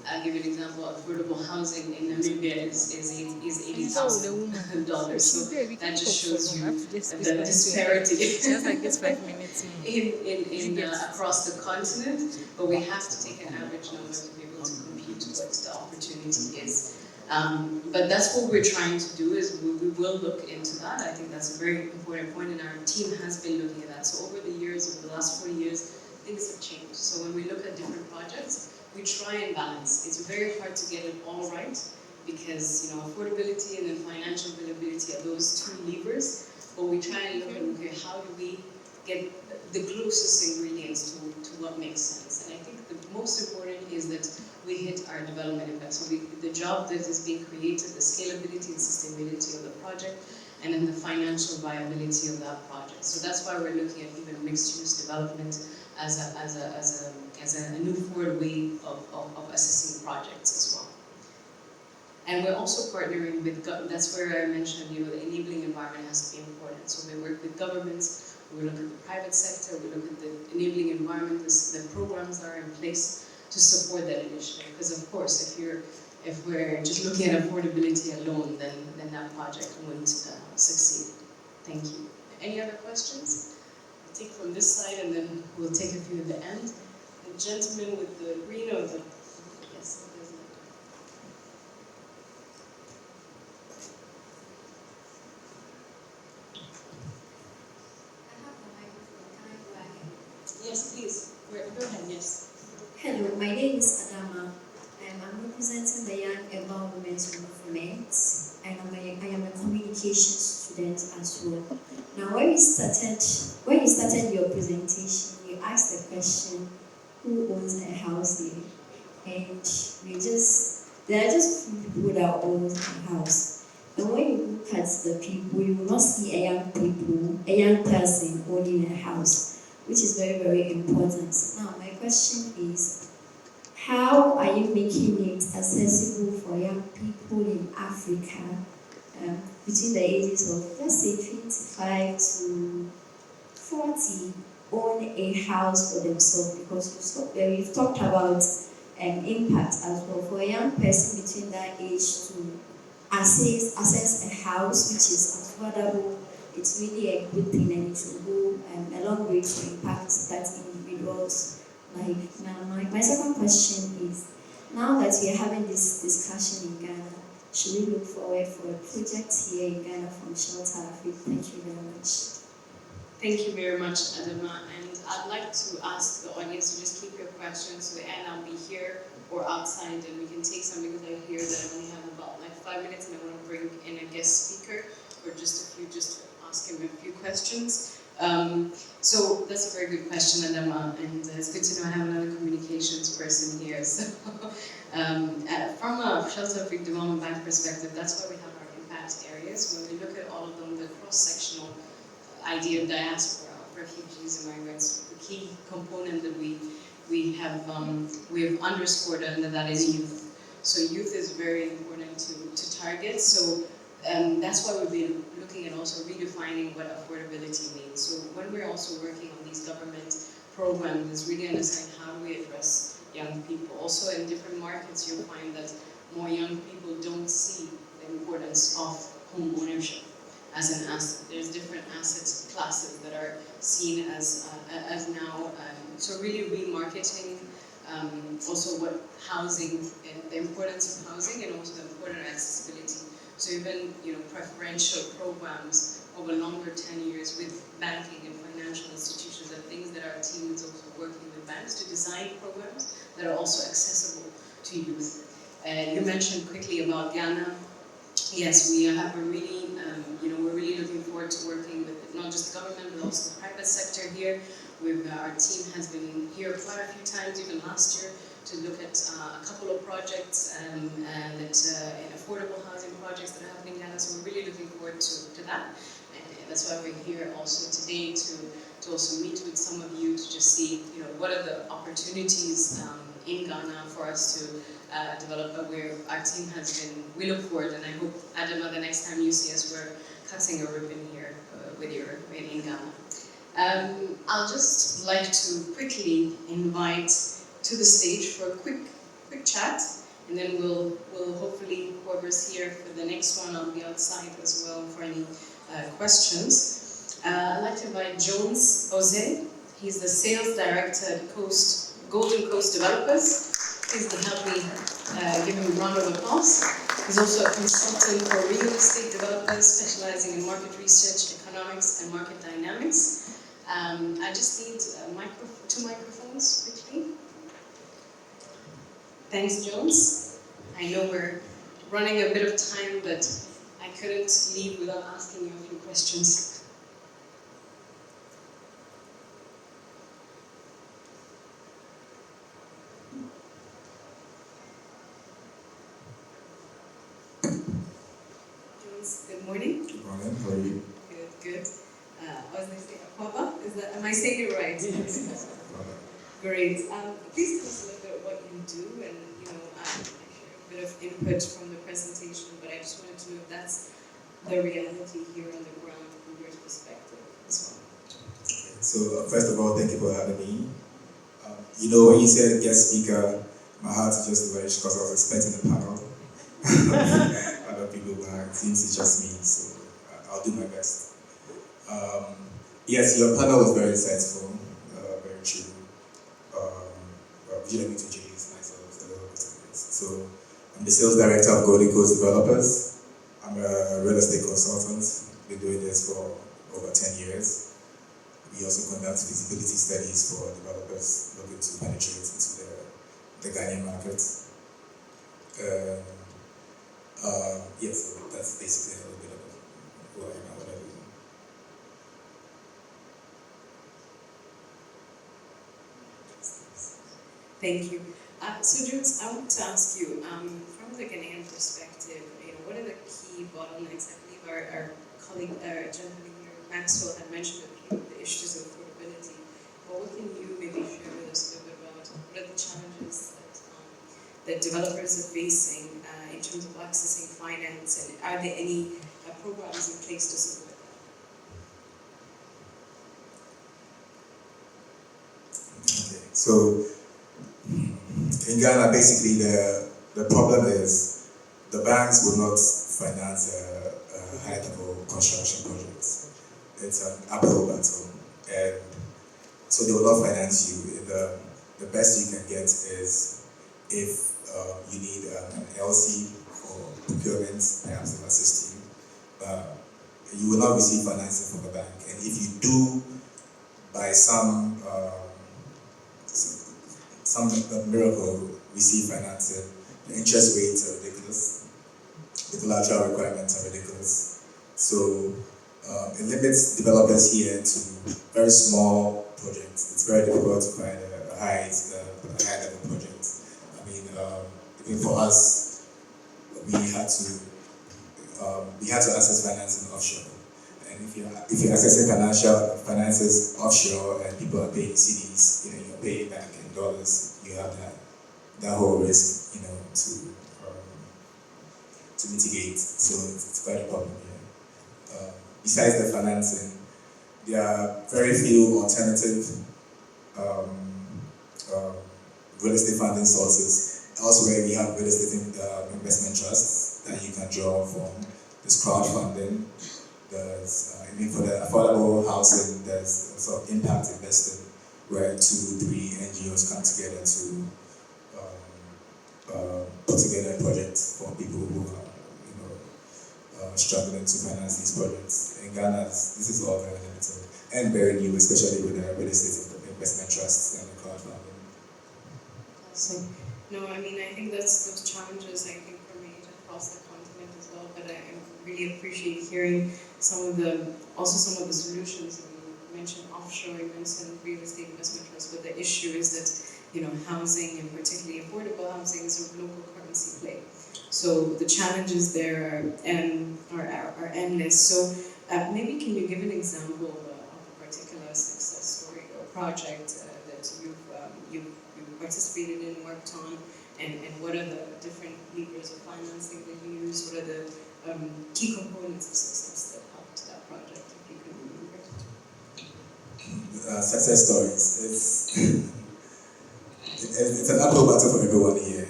I'll give you an example. Affordable housing in Namibia is $80,000. So that just shows you the disparity Just like this 5 minutes in across the continent. But we have to take an average number to be able to compute what the opportunity is. But that's what we're trying to do, is we will look into that. I think that's a very important point, and our team has been looking at that. So over the years, over the last 4 years, things have changed. So when we look at different projects, we try and balance. It's very hard to get it all right, because affordability and then financial availability are those two levers. But we try and look at, okay, how do we get the closest ingredients to what makes sense? And I think the most important is that we hit our development impact. So the job that is being created, the scalability and sustainability of the project, and then the financial viability of that project. So that's why we're looking at even mixed-use development as a new forward way of assessing projects as well. And we're also partnering with, that's where I mentioned, the enabling environment has to be important. So we work with governments, we look at the private sector, we look at the enabling environment, the programs that are in place to support that initiative. Because of course, if we're just looking at affordability alone, then that project wouldn't succeed. Thank you. Any other questions? I'll take from this side and then we'll take a few at the end. The gentleman with the green or the, yes, there's a, yes, please. Go ahead, yes. Hello, my name is Adama. I'm representing the Young Environment Movement, and I am a communications student as well. Now, when you started your presentation, you asked the question, who owns a house here? And there are just few people that own a house. And when you look at the people, you will not see a young person owning a house, which is very, very important. Now, my question is, how are you making it accessible for young people in Africa between the ages of, let's say, 25 to 40, own a house for themselves? Because we've talked about impact as well. For a young person between that age to access a house which is affordable, it's really a good thing, and it will go a long way to impact that individual's life. Now, my second question is, now that we are having this discussion in Ghana, should we look forward for a project here in Ghana from Shelter Afrique? Thank you very much. Thank you very much, Adama. And I'd like to ask the audience to just keep your questions to the end. I'll be here or outside, and we can take some, because I hear that I only have about 5 minutes, and I want to bring in a guest speaker or just to ask him a few questions. So that's a very good question, Adama, and it's good to know I have another communications person here. So from a Shelter Afrique Development Bank perspective, that's why we have our impact areas. When we look at all of them, the cross-sectional idea of diaspora, of refugees and migrants, the key component that we have underscored under that is youth. So youth is very important to target. So that's why we've been looking at also redefining what affordability means. So when we're also working on these government programs, is really understanding how do we address young people. Also in different markets, you'll find that more young people don't see the importance of home ownership as an asset. There's different asset classes that are seen as now. So really remarketing also what housing, and the importance of housing, and also the importance of accessibility. So even preferential programs over longer tenures with banking and financial institutions are things that our team is also working with banks to design programs that are also accessible to youth. You mentioned quickly about Ghana. Yes, we're really looking forward to working with not just the government but also the private sector here. Our team has been here quite a few times, even last year, to look at a couple of projects and affordable housing projects that are happening in Ghana. So we're really looking forward to that. And that's why we're here also today to also meet with some of you to just see what are the opportunities in Ghana for us to develop. But our team has been, we look forward, and I hope, Adama, the next time you see us, we're cutting a ribbon here in Ghana. I'll just like to quickly invite to the stage for a quick chat, and then we'll hopefully, whoever's here for the next one, I'll be outside as well for any questions. I'd like to invite Jones Ose. He's the sales director at Golden Coast Developers. Please help me give him a round of applause. He's also a consultant for real estate developers specializing in market research, economics, and market dynamics. I just need two microphones quickly. Thanks, Jones. I know we're running a bit of time, but I couldn't leave without asking you a few questions. Jones, good morning. Good morning, how are you? Good. What did I say? Papa? Am I saying it right? Great. Please tell us a little bit what you do, and bit of input from the presentation, but I just wanted to know if that's the reality here on the ground from your perspective as well. So first of all, thank you for having me. When you said guest speaker, my heart just vanished because I was expecting a panel. Other people, but it seems it's just me, so I'll do my best. Yes, your panel was very insightful, very true. Visually to J is nice. So I'm the sales director of Golden Coast Developers. I'm a real estate consultant. Been doing this for over 10 years. We also conduct feasibility studies for developers looking to penetrate into the Ghanaian market. So that's basically a little bit of who I am and what I do. Thank you. So Jules, I want to ask you, from the Ghanaian perspective, what are the key bottlenecks? I believe our colleague, gentleman here, Maxwell, had mentioned a few of the issues of affordability. But what can you maybe share with us a little bit about what are the challenges that developers are facing in terms of accessing finance, and are there any programs in place to support that? Okay. So in Ghana, basically the problem is the banks will not finance a high-level construction project. It's an uphill battle, and so they will not finance you. The best you can get is if you need an LC or procurement, perhaps they'll assist you. You will not receive financing from the bank, and if you do, by some miracle receive financing, the interest rates are ridiculous, the collateral requirements are ridiculous. So it limits developers here to very small projects. It's very difficult to find a high level project. I mean, even for us, we had to access financing offshore. And if you're accessing finances offshore and people are paying CDs, you're paying back in dollars, you have that whole risk, to mitigate. So it's quite a problem here. Besides the financing, there are very few alternative real estate funding sources. Elsewhere, we have real estate investment trusts that you can draw from. There's crowdfunding. There's even for the affordable housing, there's sort of impact investing, where 2-3 NGOs come together to put together a project for people who are struggling to finance these projects. In Ghana, this is all very limited and very new, especially with the real estate investment trusts and the crowdfunding. So, no, I mean, I think those challenges, I think, permeate across the continent as well, but I really appreciate hearing some of the solutions. I mean, you mentioned offshore, you mentioned real estate investment trusts, but the issue is that, housing, and particularly affordable housing, is a local currency play. So the challenges there are endless. So maybe can you give an example of a particular success story or project that you've participated in, worked on, and what are the different levers of financing that you use? What are the key components of success that helped that project, if you can remember? Success stories. It's an uphill battle for everyone here.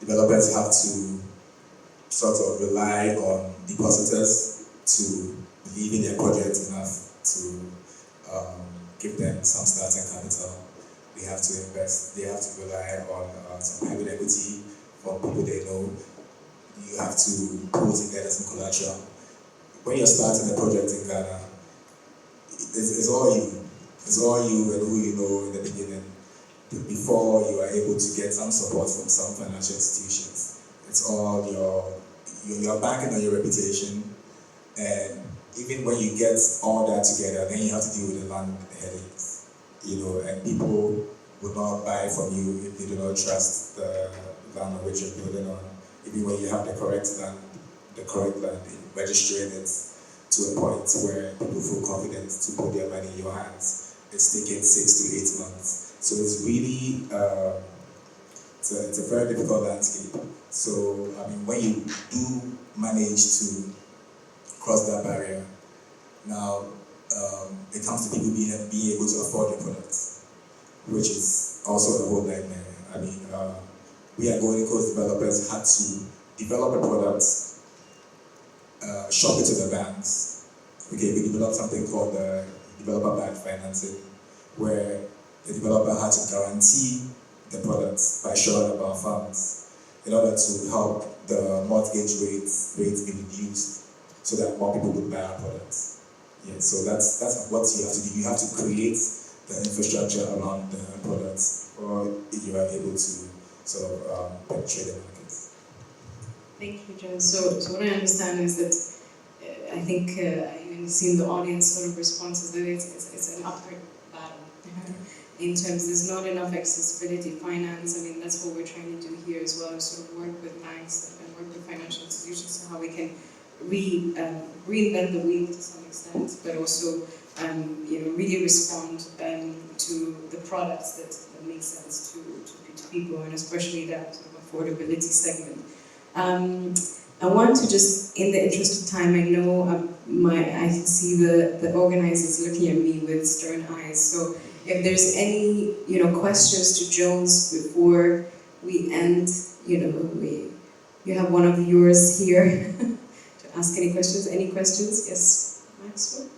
Developers have to sort of rely on depositors to believe in their project enough to give them some starting capital. They have to invest. They have to rely on some private equity from people they know. You have to pull together some collateral. When you're starting a project in Ghana, it's all you. It's all you and who you know in the beginning, before you are able to get some support from some financial institutions. It's all you're banking on your reputation, and even when you get all that together, then you have to deal with the land headaches, and people will not buy from you if they do not trust the land on which you're building on. Even when you have the correct land, registering it to a point where people feel confident to put their money in your hands, it's taking 6 to 8 months. So it's really it's a very difficult landscape. So, I mean, when you do manage to cross that barrier, now it comes to people being able to afford the products, which is also a whole nightmare. I mean, we at Golden Coast developers had to develop a product, shop it to the banks. Okay, we developed something called developer-backed financing, where the developer had to guarantee the product by shoring up our funds in order to help the mortgage rates be reduced so that more people would buy our products. Yeah, so that's what you have to do. You have to create the infrastructure around the products, or if you are able to sort of penetrate the markets. Thank you, John. So what I understand is that I think I even seen the audience sort of responses that it's an upward battle. In terms, there's not enough accessibility finance. I mean, that's what we're trying to do here as well, sort of work with banks and work with financial institutions so how we can reinvent the wheel to some extent, but also really respond to the products that make sense to people, and especially that sort of affordability segment. I want to just, in the interest of time, I know I can see the organizers looking at me with stern eyes. So if there's any questions to Jones before we end, you have one of yours here to ask any questions. Any questions? Yes, Maxwell.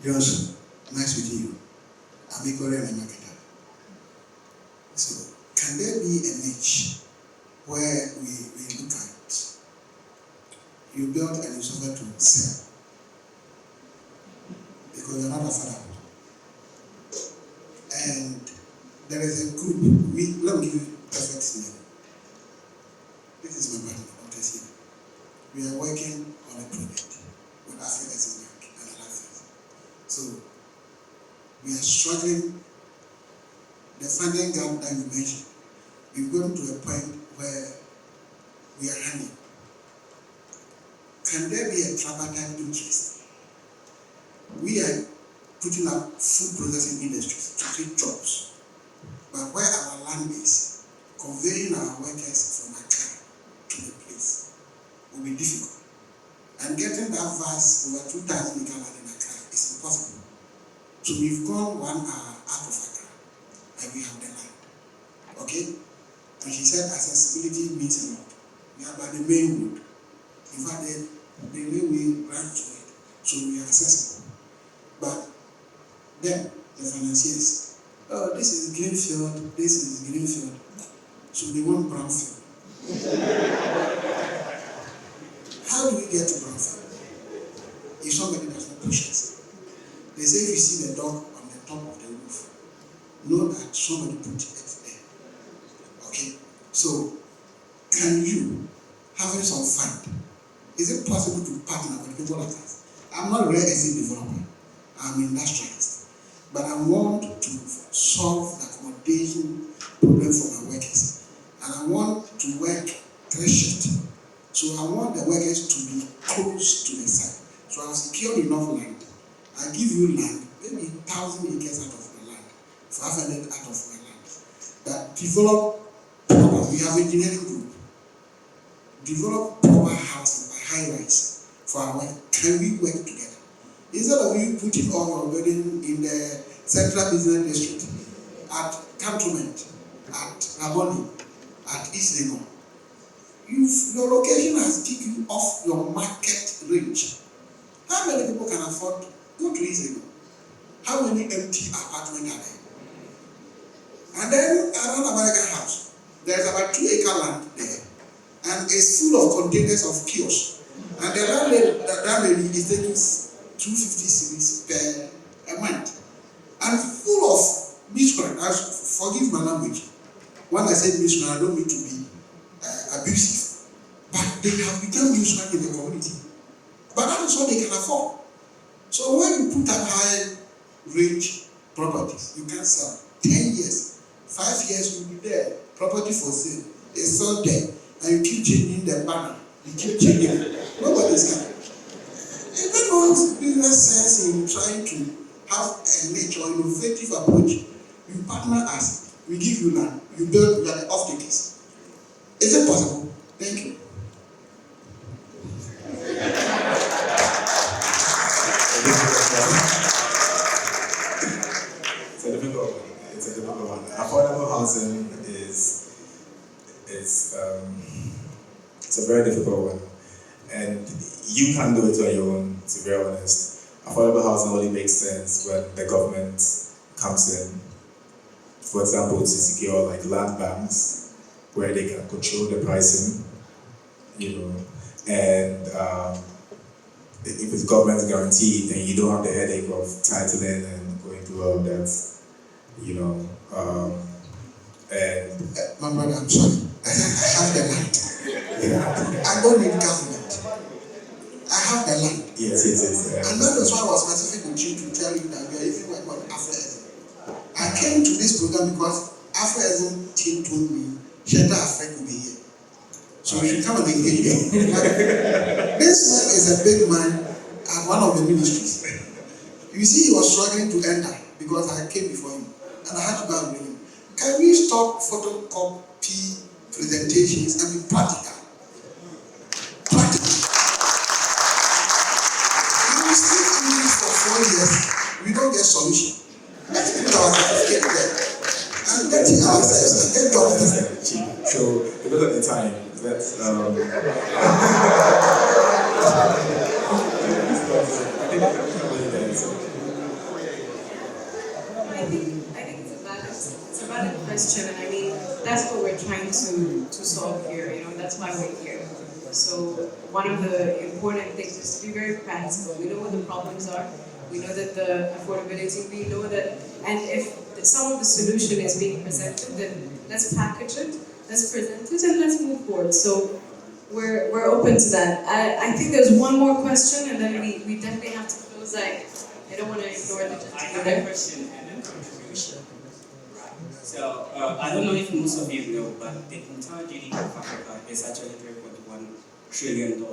Johnson, nice meeting you. I'm a Korean marketer. So, can there be a niche where we look at you build and you suffer to sell because you're not affordable? And there is a group, let me give you a perfect name. This is my partner, Dr. Sia. We are working on a project with Afrique and others. So, we are struggling. The funding gap that you mentioned, we've gotten to a point where we are hanging. Can there be a tripartite interest? We are putting up food processing industries to create jobs, but where our land is, conveying our workers from Accra to the place will be difficult. And getting that vast over 2,000 acre land in Accra is impossible. So we've gone 1 hour out of Accra and we have the land. Okay? And she said accessibility means a lot. We are by the main road. In fact, the railway runs to it. So we are accessible. But then the financiers, oh, this is greenfield, this is greenfield. So they want brownfield. How do we get to brownfield? If somebody does not push us. They say if you see the dog on the top of the roof, know that somebody put it there. Okay? So, can you, having some fund, is it possible to partner with people like us? I'm not a real estate developer. I'm an industrialist. But I want to solve the accommodation problem for my workers. And I want to work 3 shifts. So I want the workers to be close to the site. So I'll secure enough land. I give you land, maybe 1,000 acres out of my land, 500 out of my land. That develop proper, we have engineering group. Develop proper housing by high rise for our work. Can we work together? Instead of you putting all your building in the central business district, at Cantonment, at Raboni, at East Legon, your location has taken you off your market range. How many people can afford to go to East Legon? How many empty apartments are there? And then around American House, there's about 2 acre land there, and it's full of containers of kiosks. And the landlady is taking 250 cedis per month, and full of miscreant. Forgive my language. When I say miscreant, I don't mean to be abusive, but they have become miscreant in the community. But that is what they can afford. So when you put up high range properties, you can sell 10 years, 5 years you'll be there, property for sale. It's still there. And you keep changing the banner. You keep changing it. Nobody's coming. Everyone's business sense in trying to have a nature innovative approach. You partner us, we give you land, you build, you are the off-takers. Is it possible? Thank you. It's a difficult one. It's a difficult one. Affordable housing it's a very difficult one. And you can't do it on your own, to be honest. Affordable housing only makes sense when the government comes in, for example, to secure like land banks where they can control the pricing, and if it's government guaranteed, then you don't have the headache of titling and going through all of that, and My brother, I'm sorry. I have the land. I don't need government. I have the land. yes. And that is why I was specific with you to tell you that we are even working on Afrique. I came to this program because Afrique team told me Shelter Afrique will be here. So you should come and engage me. This man is a big man at one of the ministries. You see, he was struggling to enter because I came before him and I had to go and bring him. Can we stop photocopy presentations and be practical? Practical. When we speak English for 4 years, we don't get solution. Let's put our certificate there and getting ourselves a job. So because of the time, let's I think it's a valid question, and I mean that's what we're trying to solve here. That's why we're here. So one of the important things is to be very practical. We know what the problems are. We know that the affordability. We know that, and if some of the solution is being presented, then let's package it, let's present it, and let's move forward. So we're open to that. I think there's one more question, and then we definitely have to close. I don't want to ignore the I have a question and a contribution. So, I don't know if most of you know, but the entire GDP of Africa is actually $3.1 trillion.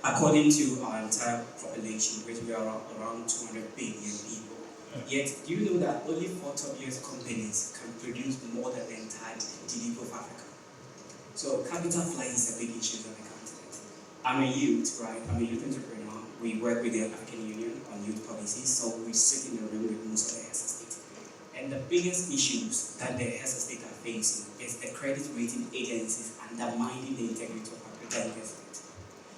According to our entire population, which we are around 200 billion people. Yet, do you know that only 4 top US companies can produce more than the entire GDP of Africa? So, capital flight is a big issue on the continent. I'm a youth, right? I'm a youth entrepreneur. We work with the African Union on youth policies, so we sit in the room with most of the heads of state. And the biggest issues that the heads of state are facing is the credit rating agencies undermining the integrity of African investment.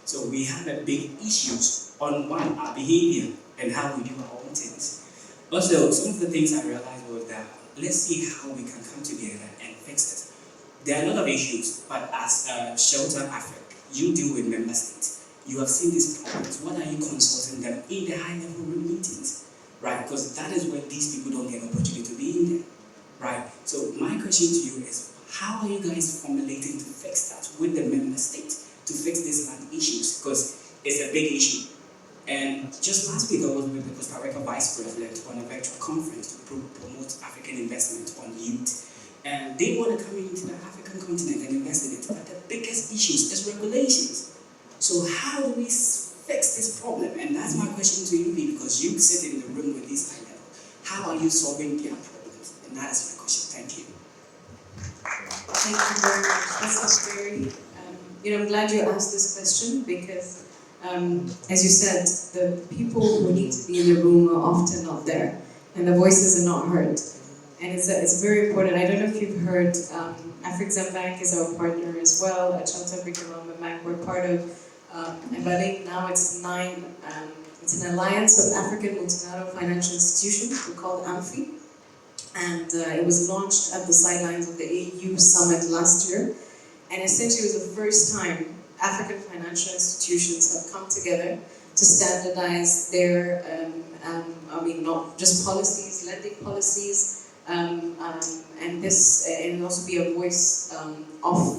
So we have a big issues on one, our behavior and how we do our own things. Also, some of the things I realized was that let's see how we can come together and fix it. There are a lot of issues, but as Shelter Afrique, you deal with member states. You have seen these problems. What are you consulting them in the high-level room meetings, right? Because that is where these people don't get an opportunity to be in there, right? So my question to you is, how are you guys formulating to fix that with the member states to fix these land issues? Because it's a big issue. And just last week, I was with the Costa Rica Vice President on a virtual conference to promote African investment on youth. And they want to come into the African continent and invest in it. But the biggest issues is regulations. So how do we fix this problem? And that's my question to you, because you sit in the room with these high level. How are you solving their problems? And that is my question. Thank you. Thank you very much. This is very, I'm glad you asked this question because, as you said, the people who need to be in the room are often not there, and the voices are not heard. And it's very important. I don't know if you've heard, Afrique Bank is our partner as well. At Shelter Afrique Bank, we're part of, and I think now it's 9. It's an alliance of African multilateral financial institutions. We're called AMFI. And it was launched at the sidelines of the AU summit last year. And essentially it was the first time African financial institutions have come together to standardize their, not just policies, lending policies, and this, and also be a voice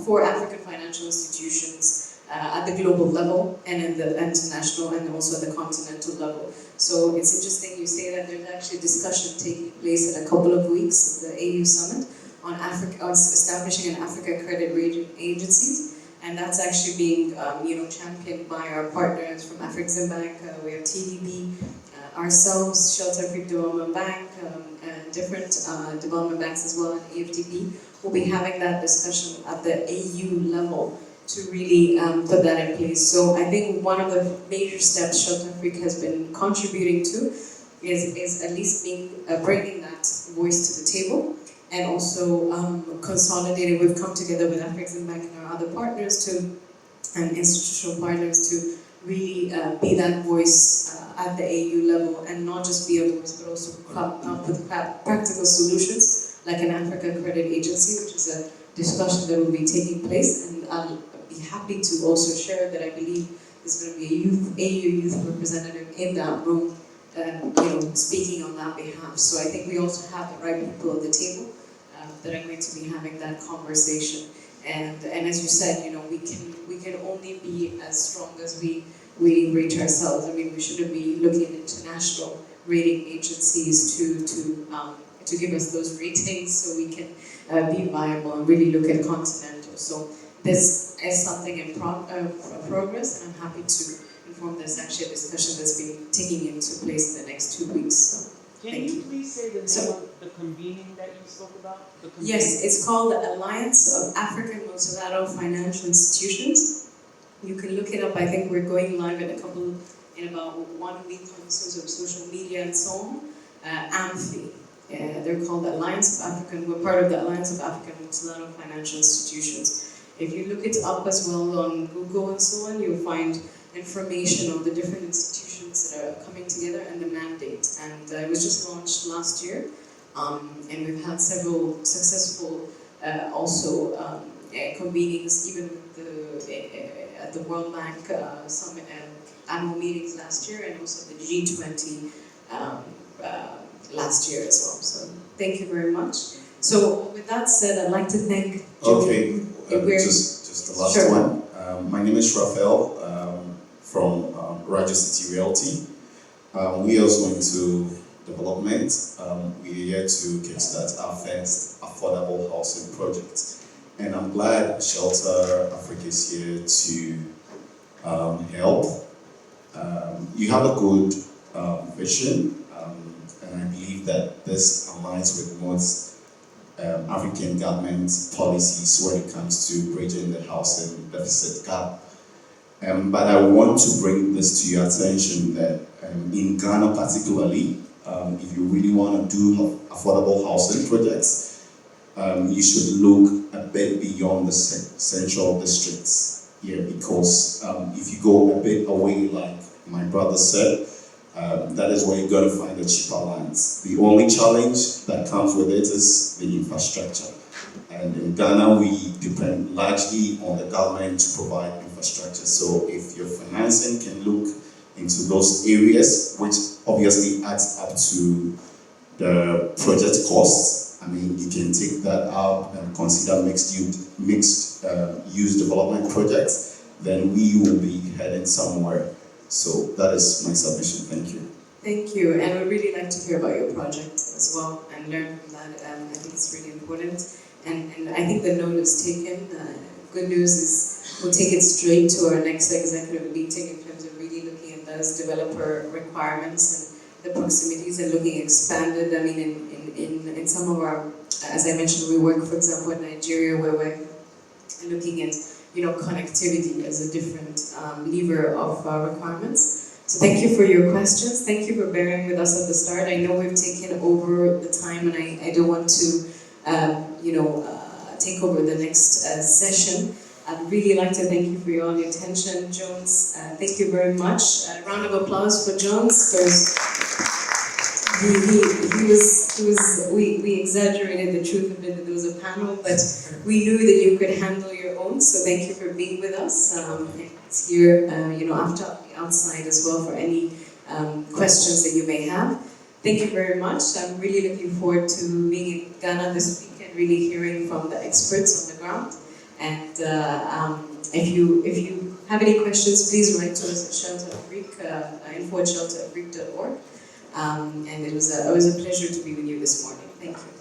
for African financial institutions at the global level and in the international and also at the continental level. So it's interesting you say that there's actually a discussion taking place in a couple of weeks at the AU summit on establishing an Africa credit rating agencies, and that's actually being championed by our partners from Afrique Bank. We have TDB, ourselves, Shelter Afrique Development Bank, and different development banks as well, and AFDB. We'll be having that discussion at the AU level to really put that in place. So I think one of the major steps Shelter Afrique has been contributing to is at least bringing that voice to the table, and also consolidating. We've come together with Afrique Bank and our other partners and institutional partners to really be that voice at the AU level, and not just be a voice, but also come up with practical solutions like an Africa Credit Agency, which is a discussion that will be taking place. And I'll be happy to also share that I believe there's going to be a AU youth representative in that room, speaking on that behalf. So I think we also have the right people at the table that are going to be having that conversation. And as you said, we can only be as strong as we rate ourselves. I mean, we shouldn't be looking at international rating agencies to give us those ratings so we can be viable and really look at continental. So this is something in progress, and I'm happy to inform there's actually a discussion that's been taking into place in the next 2 weeks. So, can you please say the name of the convening that you spoke about? Yes, it's called the Alliance of African Multilateral Financial Institutions. You can look it up. I think we're going live in about 1 week on social media and so on. AMFI. They're called the Alliance of African. We're part of the Alliance of African Multilateral Financial Institutions. If you look it up as well on Google and so on, you'll find information on the different institutions that are coming together and the mandate. And it was just launched last year, and we've had several successful convenings, even with at the World Bank summit annual meetings last year, and also the G20 last year as well. So thank you very much. So with that said, I'd like to thank Okay, just the last sure. one. My name is Raphael from Raja City Realty. We are also into development. We are here to kickstart our first affordable housing project. And I'm glad Shelter Afrique is here to help. You have a good vision, and I believe that this aligns with most African government policies when it comes to bridging the housing deficit gap. But I want to bring this to your attention that in Ghana particularly, if you really want to do affordable housing projects, you should look a bit beyond the central districts here, because if you go a bit away, like my brother said, that is where you're going to find the cheaper lands. The only challenge that comes with it is the infrastructure. And in Ghana, we depend largely on the government to provide infrastructure. So if your financing can look into those areas, which obviously adds up to the project costs, I mean, you can take that out and consider mixed use development projects, then we will be heading somewhere. So that is my submission. Thank you. Thank you, and we'd really like to hear about your project as well and learn from that. I think it's really important, and I think the note is taken. Good news is we'll take it straight to our next executive meeting in terms of really looking at those developer requirements and the proximities, and looking expanded. I mean, in some of our, as I mentioned, we work, for example, in Nigeria, where we're looking at connectivity as a different lever of requirements. So thank you for your questions. Thank you for bearing with us at the start. I know we've taken over the time, and I don't want to, take over the next session. I'd really like to thank you for all your attention, Jones. Thank you very much. A round of applause for Jones, because we exaggerated the truth a bit that there was a panel, but we knew that you could handle your own, so thank you for being with us. It's here, outside as well for any questions that you may have. Thank you very much. I'm really looking forward to being in Ghana this week and really hearing from the experts on the ground. And if you have any questions, please write to us at Shelter Afrique, info@shelterafrique.org. And it was a pleasure to be with you this morning. Thank you.